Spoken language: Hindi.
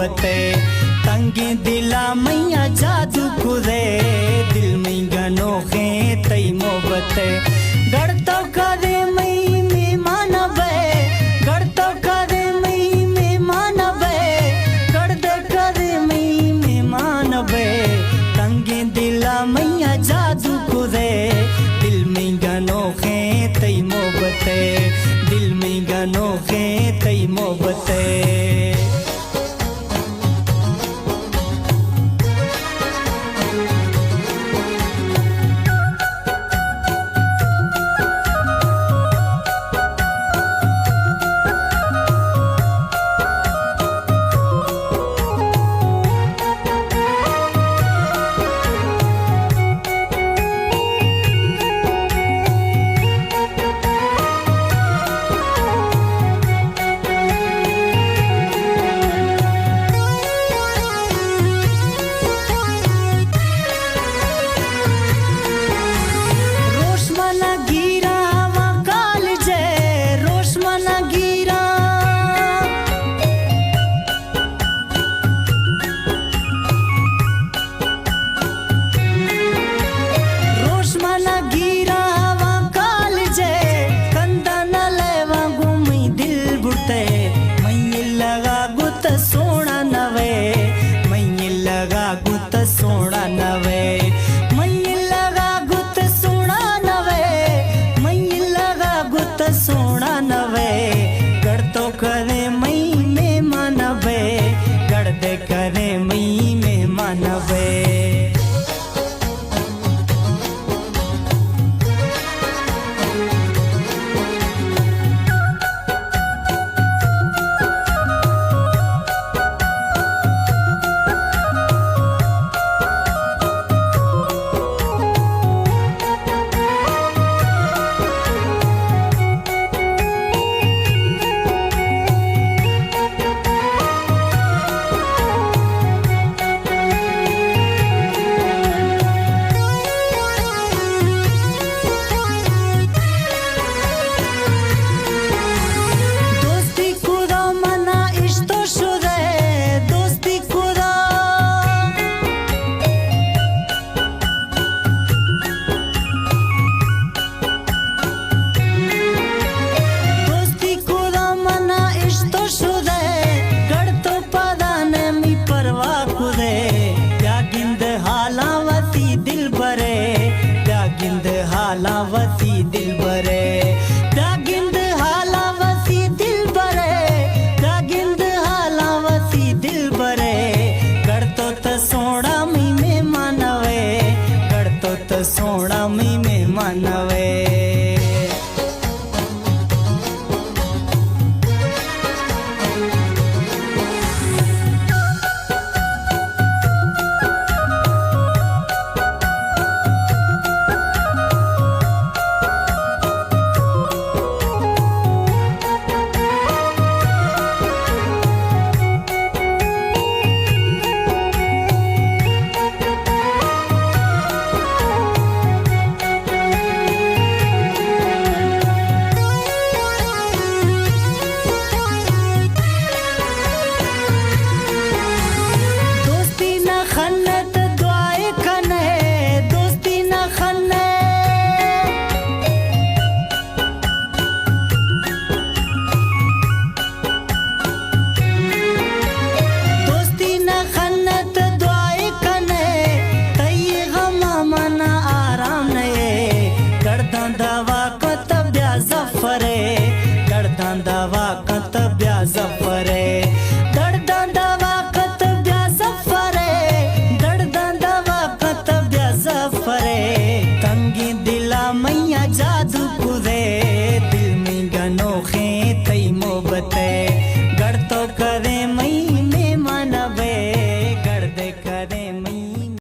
मोहब्बते तंगी दिला मैया जादू कुदे दिल में गनोखे तई मोहब्बते गढ़ तो करे मई मेहमान बे गढ़ तो करे मई मेहमान बे गढ़ दे करे मई मेहमान बे तंगी दिला मैया जादू कुदे दिल में गनोखे तई मोहब्बते दिल में गनोखे तई मोहब्बते सोना नवे मैं लगा गुत सोना नवे मैं लगा गुत सोना नवे मैं लगा गुत सोना नवे गढ़ तो करे मई में मानवे गढ़ दे करे मई में मानवे हालावती दिल बरे दागिंद हालावती दिल बरे दागिंद हालावती दिल बरे गढ़ तो सोना मी में मानवे गढ़ तो सोना मी में मानवे दवा कत ब्याजफरे दर्द दवा कत ब्याजफरे दर्द दवा कत ब्याजफरे तंगी दिला मैया जादू कुदे दिल में गनोखे तई मोहब्बते